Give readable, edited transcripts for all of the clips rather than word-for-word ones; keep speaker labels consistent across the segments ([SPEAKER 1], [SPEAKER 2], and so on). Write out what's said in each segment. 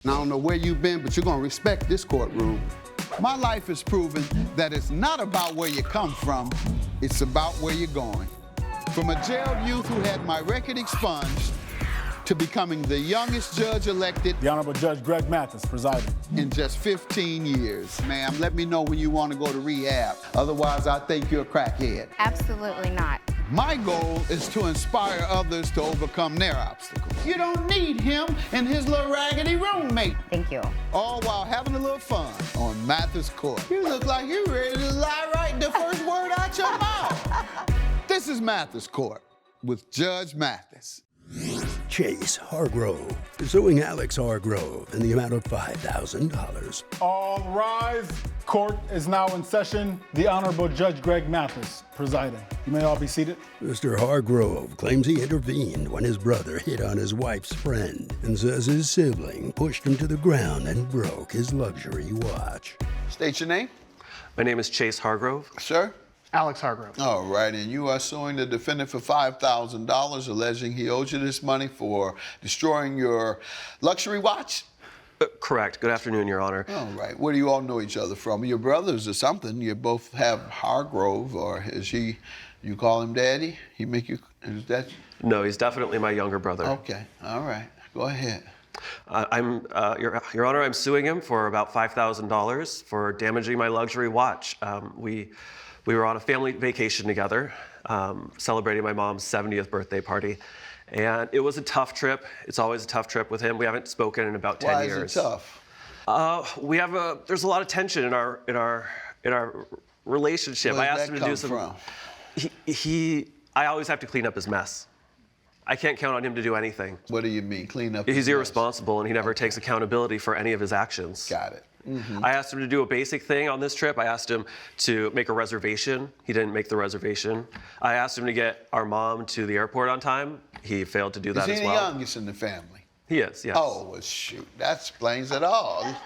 [SPEAKER 1] I don't know where you've been, but you're gonna respect this courtroom. My life has proven that it's not about where you come from, it's about where you're going. From a jailed youth who had my record expunged to becoming the youngest judge elected.
[SPEAKER 2] The Honorable Judge Greg Mathis presiding.
[SPEAKER 1] In just 15 years. Ma'am, let me know when you want to go to rehab. Otherwise, I think you're a crackhead.
[SPEAKER 3] Absolutely not.
[SPEAKER 1] My goal is to inspire others to overcome their obstacles. You don't need him and his little raggedy roommate.
[SPEAKER 3] Thank you.
[SPEAKER 1] All while having a little fun on Mathis Court. You look like you're ready to lie right the first word out your mouth. This is Mathis Court with Judge Mathis.
[SPEAKER 4] Chase Hargrove suing Alex Hargrove in the amount of $5,000.
[SPEAKER 2] All rise. Court is now in session. The Honorable Judge Greg Mathis presiding. You may all be seated.
[SPEAKER 4] Mr. Hargrove claims he intervened when his brother hit on his wife's friend and says his sibling pushed him to the ground and broke his luxury watch.
[SPEAKER 1] State your name.
[SPEAKER 5] My name is Chase Hargrove.
[SPEAKER 1] Sir?
[SPEAKER 6] Alex Hargrove.
[SPEAKER 1] All right, and you are suing the defendant for $5,000, alleging he owes you this money for destroying your luxury watch?
[SPEAKER 5] Correct. Good afternoon, Your Honor.
[SPEAKER 1] All right. Where do you all know each other from? Your brothers or something? You both have Hargrove, or is he? You call him Daddy? He make you? Is that?
[SPEAKER 5] No, he's definitely my younger brother.
[SPEAKER 1] Okay. All right. Go ahead.
[SPEAKER 5] Your Honor, I'm suing him for about $5,000 for damaging my luxury watch. We were on a family vacation together, celebrating my mom's 70th birthday party. And it was a tough trip. It's always a tough trip with him. We haven't spoken in about 10 years.
[SPEAKER 1] Why is it tough?
[SPEAKER 5] There's a lot of tension in our relationship.
[SPEAKER 1] Where
[SPEAKER 5] I
[SPEAKER 1] does
[SPEAKER 5] asked him
[SPEAKER 1] that
[SPEAKER 5] to do
[SPEAKER 1] come
[SPEAKER 5] some.
[SPEAKER 1] from?
[SPEAKER 5] I always have to clean up his mess. I can't count on him to do anything.
[SPEAKER 1] What do you mean, clean up?
[SPEAKER 5] He's irresponsible and he never takes accountability for any of his actions.
[SPEAKER 1] Got it. Mm-hmm.
[SPEAKER 5] I asked him to do a basic thing on this trip. I asked him to make a reservation. He didn't make the reservation. I asked him to get our mom to the airport on time. He failed to do that as well.
[SPEAKER 1] Is he the youngest in the family?
[SPEAKER 5] He is, yes.
[SPEAKER 1] Oh, well, shoot. That explains it all.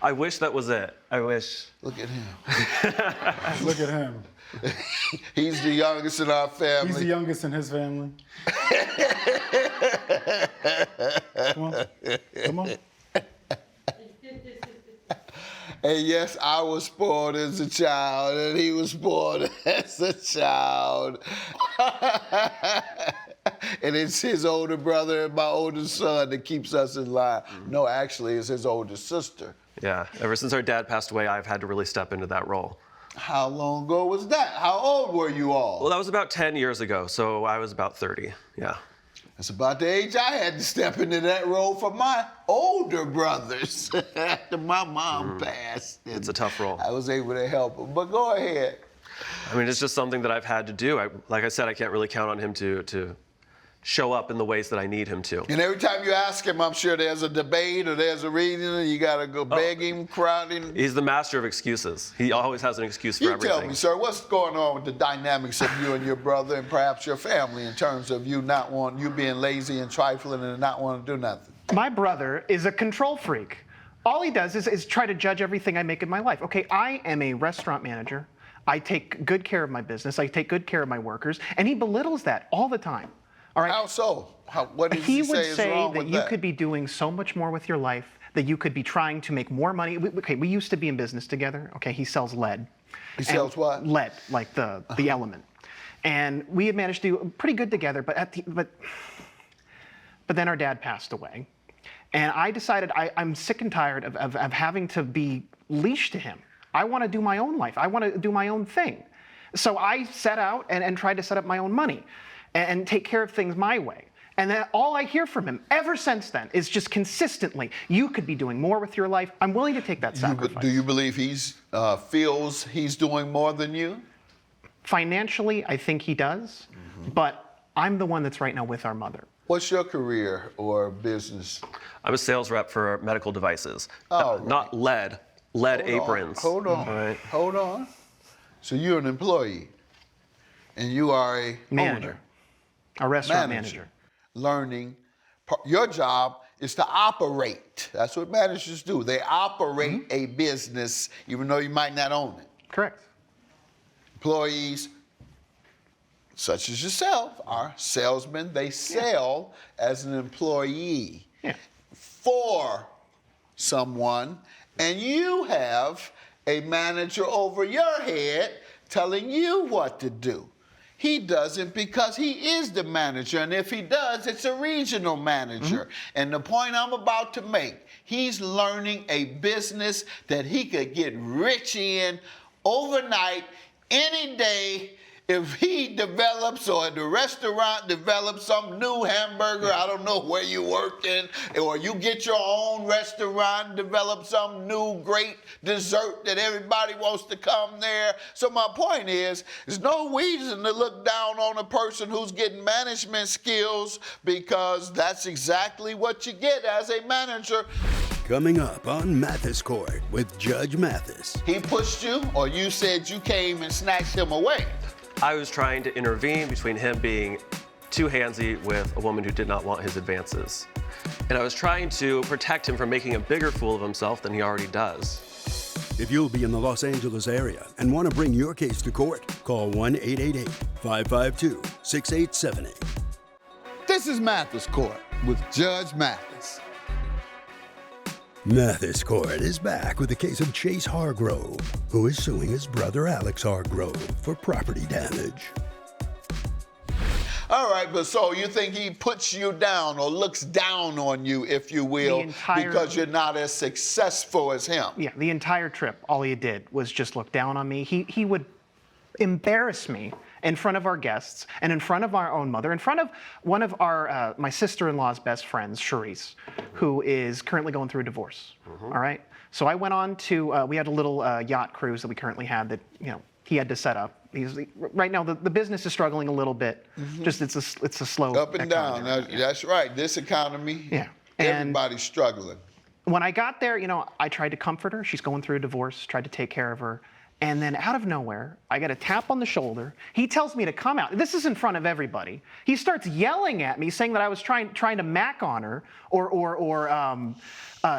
[SPEAKER 5] I wish that was it. I wish.
[SPEAKER 1] Look at him.
[SPEAKER 2] Look at him.
[SPEAKER 1] He's the youngest in our family.
[SPEAKER 2] He's the youngest in his family. Come on. Come on.
[SPEAKER 1] And yes, I was spoiled as a child, and he was spoiled as a child. And it's his older brother and my older son that keeps us in line. No, actually, it's his older sister.
[SPEAKER 5] Yeah, ever since our dad passed away, I've had to really step into that role.
[SPEAKER 1] How long ago was that? How old were you all?
[SPEAKER 5] Well, that was about 10 years ago, so I was about 30, yeah.
[SPEAKER 1] That's about the age I had to step into that role for my older brothers after my mom passed.
[SPEAKER 5] It's a tough role.
[SPEAKER 1] I was able to help them, but go ahead.
[SPEAKER 5] I mean, it's just something that I've had to do. Like I said, I can't really count on him to show up in the ways that I need him to.
[SPEAKER 1] And every time you ask him, I'm sure there's a debate or there's a reason, and you gotta go beg him, crowd him.
[SPEAKER 5] He's the master of excuses. He always has an excuse for everything.
[SPEAKER 1] You tell me, sir, what's going on with the dynamics of you and your brother and perhaps your family in terms of you being lazy and trifling and not wanting to do nothing?
[SPEAKER 6] My brother is a control freak. All he does is try to judge everything I make in my life. Okay, I am a restaurant manager. I take good care of my business. I take good care of my workers. And he belittles that all the time. All right.
[SPEAKER 1] How so? What does
[SPEAKER 6] he
[SPEAKER 1] say
[SPEAKER 6] would
[SPEAKER 1] is
[SPEAKER 6] say
[SPEAKER 1] wrong
[SPEAKER 6] that
[SPEAKER 1] with
[SPEAKER 6] you could be doing so much more with your life, that you could be trying to make more money. We used to be in business together. Okay, he sells lead.
[SPEAKER 1] He sells what?
[SPEAKER 6] Lead, like the element. And we had managed to do pretty good together, but then our dad passed away. And I decided I'm sick and tired of having to be leashed to him. I want to do my own life. I want to do my own thing. So I set out and tried to set up my own money and take care of things my way. And then all I hear from him ever since then is just consistently, you could be doing more with your life. I'm willing to take that sacrifice.
[SPEAKER 1] Do you believe he's feels he's doing more than you?
[SPEAKER 6] Financially, I think he does, but I'm the one that's right now with our mother.
[SPEAKER 1] What's your career or business?
[SPEAKER 5] I'm a sales rep for medical devices.
[SPEAKER 1] Oh, right.
[SPEAKER 5] Not lead aprons.
[SPEAKER 1] Hold on.
[SPEAKER 5] All right.
[SPEAKER 1] Hold on. So you're an employee, and you are a
[SPEAKER 6] Manager.
[SPEAKER 1] owner.
[SPEAKER 6] A restaurant manager.
[SPEAKER 1] Learning. Your job is to operate. That's what managers do. They operate a business, even though you might not own it.
[SPEAKER 6] Correct.
[SPEAKER 1] Employees, such as yourself, are salesmen. They sell as an employee.
[SPEAKER 6] Yeah.
[SPEAKER 1] for someone, and you have a manager over your head telling you what to do. He doesn't because he is the manager, and if he does, it's a regional manager. And the point I'm about to make, he's learning a business that he could get rich in overnight, any day, if he develops or the restaurant develops some new hamburger, I don't know where you work in, or you get your own restaurant, develop some new great dessert that everybody wants to come there. So my point is, there's no reason to look down on a person who's getting management skills, because that's exactly what you get as a manager.
[SPEAKER 4] Coming up on Mathis Court with Judge Mathis.
[SPEAKER 1] He pushed you, or you said you came and snatched him away?
[SPEAKER 5] I was trying to intervene between him being too handsy with a woman who did not want his advances. And I was trying to protect him from making a bigger fool of himself than he already does.
[SPEAKER 4] If you'll be in the Los Angeles area and want to bring your case to court, call 1-888-552-6878.
[SPEAKER 1] This is Mathis Court with Judge Mathis.
[SPEAKER 4] Mathis Court is back with the case of Chase Hargrove, who is suing his brother Alex Hargrove for property damage.
[SPEAKER 1] All right, but so you think he puts you down or looks down on you, if you will, because you're not as successful as him?
[SPEAKER 6] Yeah, the entire trip, all he did was just look down on me. He would embarrass me in front of our guests and in front of our own mother, in front of one of our my sister-in-law's best friends, Charisse, who is currently going through a divorce. All right, so I went on to we had a little yacht cruise that we currently had that he had to set up. Right now the business is struggling a little bit. Just it's a slow
[SPEAKER 1] up and down. That's right. This economy.
[SPEAKER 6] Yeah,
[SPEAKER 1] everybody's struggling.
[SPEAKER 6] When I got there, I tried to comfort her. She's going through a divorce. Tried to take care of her. And then out of nowhere, I get a tap on the shoulder. He tells me to come out. This is in front of everybody. He starts yelling at me, saying that I was trying to mac on her or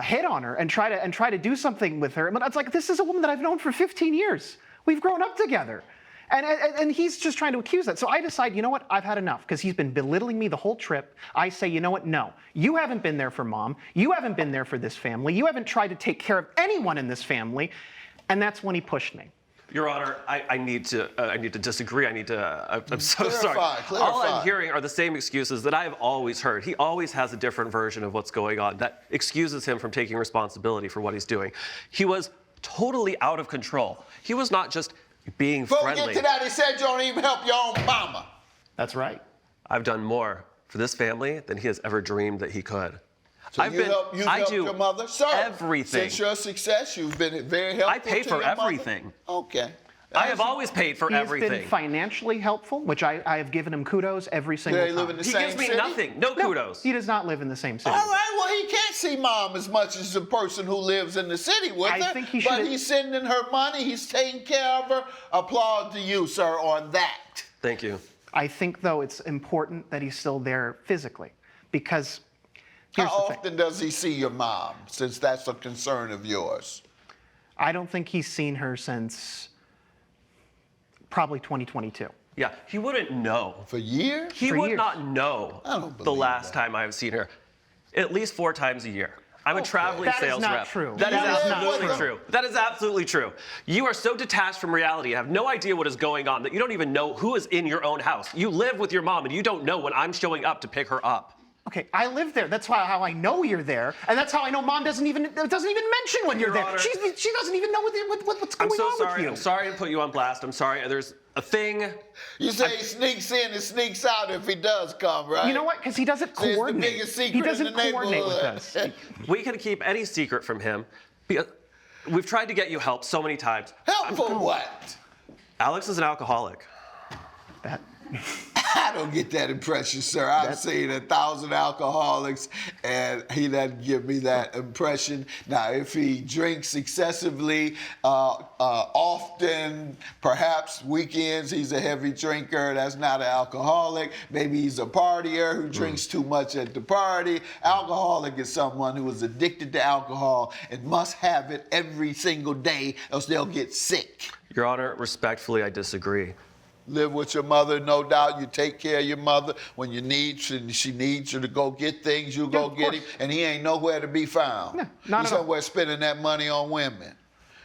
[SPEAKER 6] hit on her and try to do something with her. But it's like, this is a woman that I've known for 15 years. We've grown up together. And he's just trying to accuse that. So I decide, you know what, I've had enough, because he's been belittling me the whole trip. I say, you know what, no. You haven't been there for Mom. You haven't been there for this family. You haven't tried to take care of anyone in this family. And that's when he pushed me.
[SPEAKER 5] Your Honor, I need to disagree. I'm so sorry.
[SPEAKER 1] Clarify.
[SPEAKER 5] All I'm hearing are the same excuses that I've always heard. He always has a different version of what's going on that excuses him from taking responsibility for what he's doing. He was totally out of control. He was not just being friendly.
[SPEAKER 1] Before we get to that, he said you don't even help your own mama.
[SPEAKER 6] That's right.
[SPEAKER 5] I've done more for this family than he has ever dreamed that he could.
[SPEAKER 1] So you've helped your mother? Sir,
[SPEAKER 5] everything.
[SPEAKER 1] Since your success, you've been very helpful.
[SPEAKER 5] I pay for everything.
[SPEAKER 1] Mother? Okay.
[SPEAKER 5] I have always paid for everything.
[SPEAKER 6] He's been financially helpful, which I have given him kudos every single time.
[SPEAKER 1] They live in the
[SPEAKER 5] He
[SPEAKER 1] same
[SPEAKER 5] gives me
[SPEAKER 1] city?
[SPEAKER 5] nothing. No kudos.
[SPEAKER 6] He does not live in the same city.
[SPEAKER 1] All right, well, he can't see Mom as much as the person who lives in the city with her.
[SPEAKER 6] think he
[SPEAKER 1] But
[SPEAKER 6] should.
[SPEAKER 1] he's sending her money. He's taking care of her. Applaud to you, sir, on that.
[SPEAKER 5] Thank you.
[SPEAKER 6] I think, though, it's important that he's still there physically, because here's
[SPEAKER 1] How
[SPEAKER 6] the thing.
[SPEAKER 1] often does he see your mom, since that's a concern of yours?
[SPEAKER 6] I don't think he's seen her since probably 2022.
[SPEAKER 5] Yeah, he wouldn't know.
[SPEAKER 1] For years?
[SPEAKER 5] He
[SPEAKER 6] For
[SPEAKER 5] would
[SPEAKER 6] years.
[SPEAKER 5] not know
[SPEAKER 1] I don't
[SPEAKER 5] the
[SPEAKER 1] believe
[SPEAKER 5] last
[SPEAKER 1] that.
[SPEAKER 5] time I've seen her. At least 4 times a year. I'm a traveling
[SPEAKER 6] That is
[SPEAKER 5] sales
[SPEAKER 6] not
[SPEAKER 5] rep.
[SPEAKER 6] true.
[SPEAKER 5] That is
[SPEAKER 6] That is not
[SPEAKER 5] absolutely
[SPEAKER 6] true.
[SPEAKER 5] true. That is absolutely true. You are so detached from reality, you have no idea what is going on, that you don't even know who is in your own house. You live with your mom, and you don't know when I'm showing up to pick her up.
[SPEAKER 6] Okay, I live there. That's how I know you're there, and that's how I know Mom doesn't even mention when you're
[SPEAKER 5] Your
[SPEAKER 6] there.
[SPEAKER 5] Honor.
[SPEAKER 6] She doesn't even know what's going
[SPEAKER 5] I'm so
[SPEAKER 6] on
[SPEAKER 5] sorry.
[SPEAKER 6] with you.
[SPEAKER 5] I'm sorry to put you on blast. I'm sorry. There's a thing.
[SPEAKER 1] You say he sneaks in and sneaks out if he does come, right?
[SPEAKER 6] You know what? Because he doesn't
[SPEAKER 1] See, it's the
[SPEAKER 6] coordinate.
[SPEAKER 1] biggest secret
[SPEAKER 6] He
[SPEAKER 1] in
[SPEAKER 6] doesn't
[SPEAKER 1] the
[SPEAKER 6] coordinate with
[SPEAKER 1] neighborhood.
[SPEAKER 6] us.
[SPEAKER 5] We can keep any secret from him. Because we've tried to get you help so many times.
[SPEAKER 1] Help for what?
[SPEAKER 5] Alex is an alcoholic.
[SPEAKER 6] That-
[SPEAKER 1] I don't get that impression, sir. I've seen 1,000 alcoholics, and he doesn't give me that impression. Now, if he drinks excessively, often, perhaps weekends, he's a heavy drinker. That's not an alcoholic. Maybe he's a partier who drinks too much at the party. Alcoholic is someone who is addicted to alcohol and must have it every single day, else they'll get sick.
[SPEAKER 5] Your Honor, respectfully, I disagree.
[SPEAKER 1] live with your mother, no doubt. You take care of your mother when you need, she needs you to go get things, you go get him, and he ain't nowhere to be found.
[SPEAKER 6] No, not
[SPEAKER 1] He's
[SPEAKER 6] at all.
[SPEAKER 1] somewhere spending that money on women.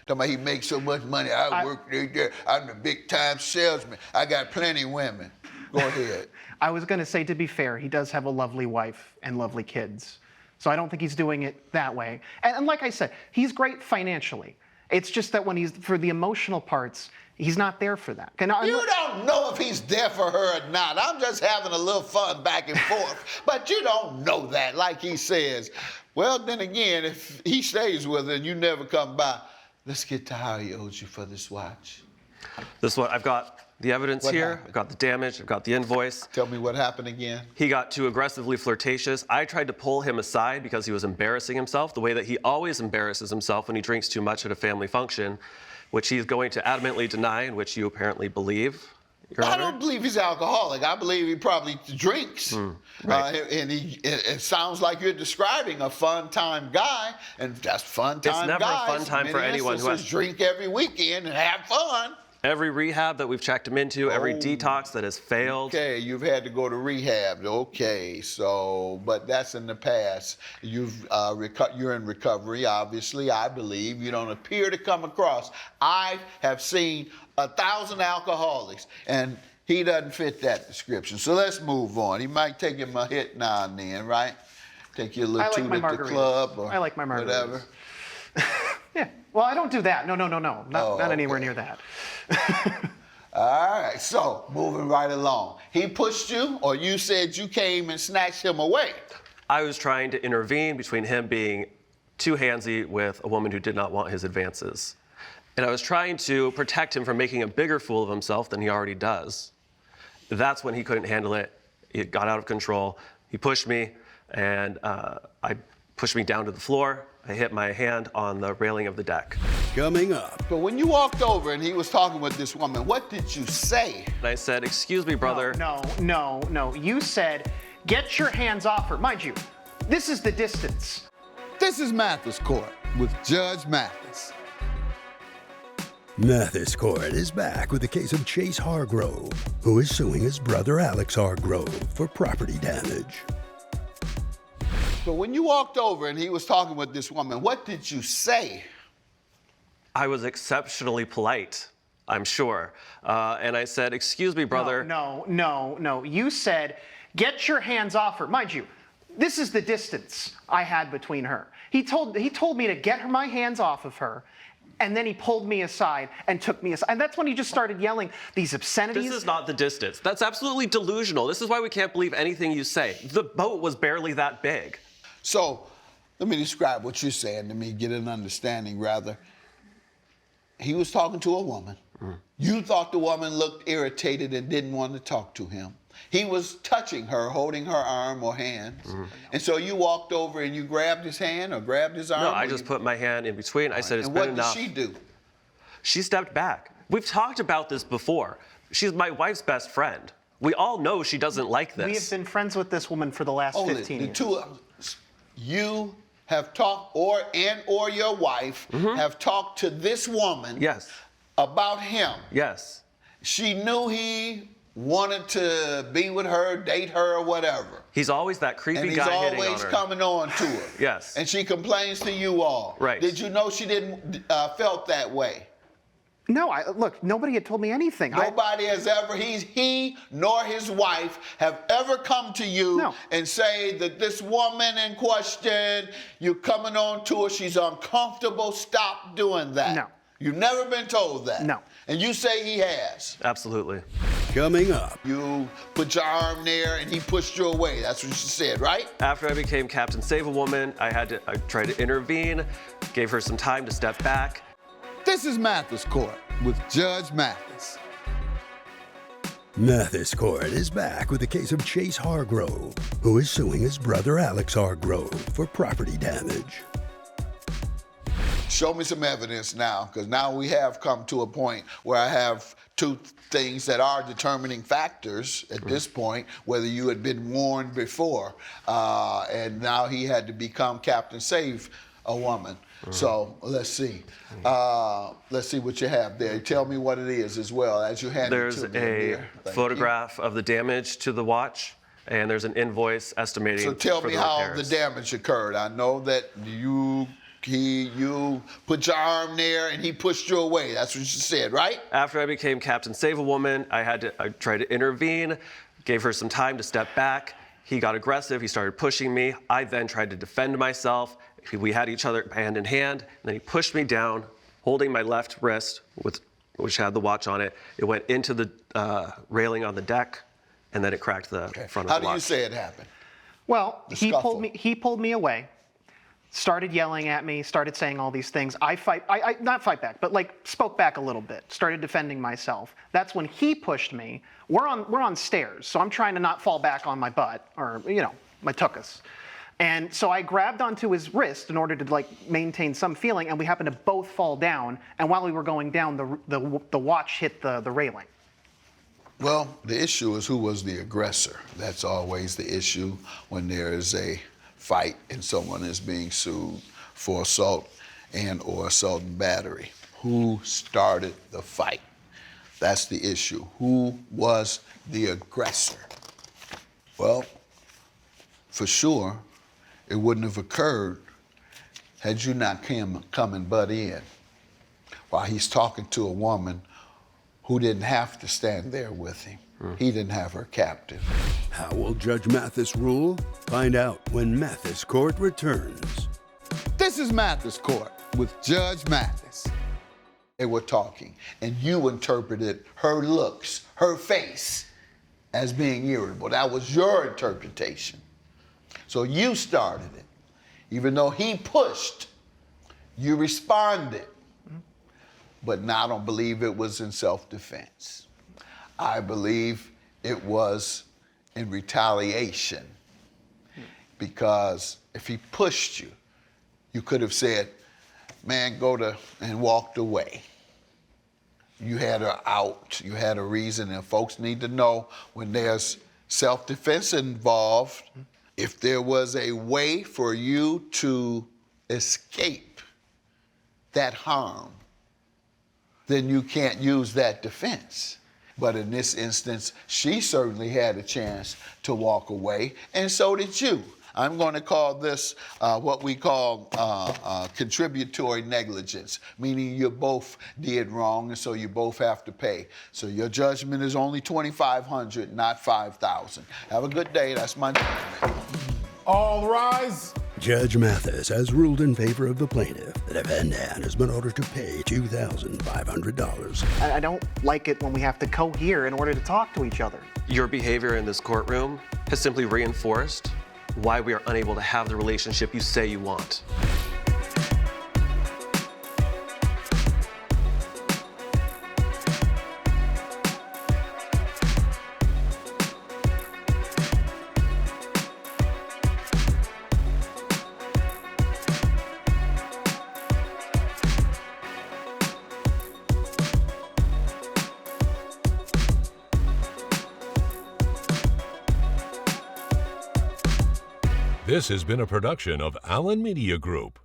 [SPEAKER 1] Talking about he makes so much money, I work there, I'm the big time salesman. I got plenty of women. Go ahead.
[SPEAKER 6] I was going to say, to be fair, he does have a lovely wife and lovely kids. So I don't think he's doing it that way. And like I said, he's great financially. It's just that when he's, for the emotional parts, he's not there for that.
[SPEAKER 1] You don't know if he's there for her or not. I'm just having a little fun back and forth. But you don't know that, like he says. Well, then again, if he stays with her and you never come by, let's get to how he owes you for this watch.
[SPEAKER 5] This one, I've got the evidence
[SPEAKER 1] What
[SPEAKER 5] here.
[SPEAKER 1] happened?
[SPEAKER 5] I've got the damage. I've got the invoice.
[SPEAKER 1] Tell me what happened again.
[SPEAKER 5] He got too aggressively flirtatious. I tried to pull him aside because he was embarrassing himself, the way that he always embarrasses himself when he drinks too much at a family function, which he's going to adamantly deny, and which you apparently believe, Your
[SPEAKER 1] I
[SPEAKER 5] Honor.
[SPEAKER 1] don't believe he's alcoholic. I believe he probably drinks.
[SPEAKER 5] right.
[SPEAKER 1] And it sounds like you're describing a fun-time guy, and that's fun-time
[SPEAKER 5] never a
[SPEAKER 1] guys.
[SPEAKER 5] fun time
[SPEAKER 1] in
[SPEAKER 5] for
[SPEAKER 1] many
[SPEAKER 5] anyone who
[SPEAKER 1] instances,
[SPEAKER 5] has-
[SPEAKER 1] drink every weekend and have fun.
[SPEAKER 5] Every rehab that we've checked him into, every detox that has failed.
[SPEAKER 1] Okay, you've had to go to rehab. Okay, so, but that's in the past. You're in recovery, obviously, I believe. You don't appear to come across. I have seen 1,000 alcoholics, and he doesn't fit that description. So let's move on. He might take him a hit now and then, right? Take you a little toot at the club or
[SPEAKER 6] I like my margaritas.
[SPEAKER 1] whatever.
[SPEAKER 6] Yeah. Well, I don't do that. No. Not anywhere near that.
[SPEAKER 1] All right, so moving right along. He pushed you, or you said you came and snatched him away?
[SPEAKER 5] I was trying to intervene between him being too handsy with a woman who did not want his advances. And I was trying to protect him from making a bigger fool of himself than he already does. That's when he couldn't handle it. It got out of control. He pushed me, and I pushed me down to the floor. I hit my hand on the railing of the deck.
[SPEAKER 4] Coming up,
[SPEAKER 1] But when you walked over and he was talking with this woman, what did you say?
[SPEAKER 5] And I said, "Excuse me, brother."
[SPEAKER 6] No. You said, get your hands off her. Mind you, this is the distance.
[SPEAKER 1] This is Mathis Court with Judge Mathis.
[SPEAKER 4] Mathis Court is back with the case of Chase Hargrove, who is suing his brother Alex Hargrove for property damage.
[SPEAKER 1] But when you walked over and he was talking with this woman, what did you say?
[SPEAKER 5] I was exceptionally polite, I'm sure. And I said, "Excuse me, brother."
[SPEAKER 6] No. You said, get your hands off her. Mind you, this is the distance I had between her. He told me to get my hands off of her, and then he pulled me aside and took me aside. And that's when he just started yelling these obscenities.
[SPEAKER 5] This is not the distance. That's absolutely delusional. This is why we can't believe anything you say. The boat was barely that big.
[SPEAKER 1] So let me describe what you're saying to me, get an understanding rather. He was talking to a woman. You thought the woman looked irritated and didn't want to talk to him. He was touching her, holding her arm or hands. And so you walked over and you grabbed his hand or grabbed his arm?
[SPEAKER 5] No, I just put my hand in between. I said, "It's
[SPEAKER 1] And
[SPEAKER 5] been
[SPEAKER 1] what
[SPEAKER 5] enough."
[SPEAKER 1] did she do?
[SPEAKER 5] She stepped back. We've talked about this before. She's my wife's best friend. We all know she doesn't like this.
[SPEAKER 6] We have been friends with this woman for the last 15
[SPEAKER 1] the
[SPEAKER 6] years.
[SPEAKER 1] two of you have talked, or your wife have talked to this woman
[SPEAKER 5] Yes.
[SPEAKER 1] about him.
[SPEAKER 5] Yes.
[SPEAKER 1] She knew he wanted to be with her, date her, or whatever.
[SPEAKER 5] He's always that creepy
[SPEAKER 1] And he's
[SPEAKER 5] guy hitting on
[SPEAKER 1] always
[SPEAKER 5] her.
[SPEAKER 1] coming on to her.
[SPEAKER 5] Yes.
[SPEAKER 1] And she complains to you all.
[SPEAKER 5] Right.
[SPEAKER 1] Did you know she didn't felt that way?
[SPEAKER 6] No, look, nobody had told me anything.
[SPEAKER 1] Nobody has ever, he nor his wife have ever come to you
[SPEAKER 6] No.
[SPEAKER 1] and say that this woman in question, you're coming on to her, she's uncomfortable, stop doing that.
[SPEAKER 6] No.
[SPEAKER 1] You've never been told that.
[SPEAKER 6] No.
[SPEAKER 1] And you say he has.
[SPEAKER 5] Absolutely.
[SPEAKER 4] Coming up,
[SPEAKER 1] You put your arm there and he pushed you away. That's what you said, right?
[SPEAKER 5] After I became Captain Save a Woman, I tried to intervene, gave her some time to step back.
[SPEAKER 1] This is Mathis Court with Judge Mathis.
[SPEAKER 4] Mathis Court is back with the case of Chase Hargrove, who is suing his brother Alex Hargrove for property damage.
[SPEAKER 1] Show me some evidence now, because now we have come to a point where I have two things that are determining factors at this point, whether you had been warned before, and now he had to become Captain Save a woman. So let's see. Let's see what you have there. Tell me what it is as well as you hand
[SPEAKER 5] There's
[SPEAKER 1] it to me.
[SPEAKER 5] a
[SPEAKER 1] Here. Thank
[SPEAKER 5] photograph of the damage to the watch, and there's an invoice estimating
[SPEAKER 1] So tell
[SPEAKER 5] for
[SPEAKER 1] me
[SPEAKER 5] the
[SPEAKER 1] how
[SPEAKER 5] repairs.
[SPEAKER 1] the damage occurred. I know that you put your arm there and he pushed you away. That's what you said, right?
[SPEAKER 5] After I became Captain Save a Woman, I tried to intervene, gave her some time to step back. He got aggressive, he started pushing me. I then tried to defend myself. We had each other hand in hand, and then he pushed me down, holding my left wrist, which had the watch on it. It went into the railing on the deck, and then it cracked the front
[SPEAKER 1] How
[SPEAKER 5] of the
[SPEAKER 1] do you
[SPEAKER 5] watch.
[SPEAKER 1] say it happened?
[SPEAKER 6] Well,
[SPEAKER 1] The
[SPEAKER 6] he
[SPEAKER 1] scuffle.
[SPEAKER 6] pulled me away, started yelling at me, started saying all these things. I not fight back, but like spoke back a little bit, started defending myself. That's when he pushed me. We're on stairs, so I'm trying to not fall back on my butt or, my tuchus. And so I grabbed onto his wrist in order to like maintain some feeling, and we happened to both fall down. And while we were going down, the watch hit the railing.
[SPEAKER 1] Well, the issue is who was the aggressor. That's always the issue when there is a fight and someone is being sued for assault or assault and battery. Who started the fight? That's the issue. Who was the aggressor? Well, for sure, it wouldn't have occurred had you not come and butt in while he's talking to a woman who didn't have to stand there with him. He didn't have her captive.
[SPEAKER 4] How will Judge Mathis rule? Find out when Mathis Court returns.
[SPEAKER 1] This is Mathis Court with Judge Mathis. They were talking, and you interpreted her looks, her face, as being irritable. That was your interpretation. So you started it. Even though he pushed, you responded. But now I don't believe it was in self-defense. I believe it was in retaliation. Because if he pushed you, you could have said, man, and walked away. You had her out, you had a reason, and folks need to know when there's self-defense involved, if there was a way for you to escape that harm, then you can't use that defense. But in this instance, she certainly had a chance to walk away, and so did you. I'm going to call this what we call contributory negligence, meaning you both did wrong, and so you both have to pay. So your judgment is only $2,500, not $5,000. Have a good day. That's my judgment.
[SPEAKER 2] All rise.
[SPEAKER 4] Judge Mathis has ruled in favor of the plaintiff. The defendant has been ordered to pay $2,500.
[SPEAKER 6] I don't like it when we have to cohere in order to talk to each other.
[SPEAKER 5] Your behavior in this courtroom has simply reinforced why we are unable to have the relationship you say you want.
[SPEAKER 3] This has been a production of Allen Media Group.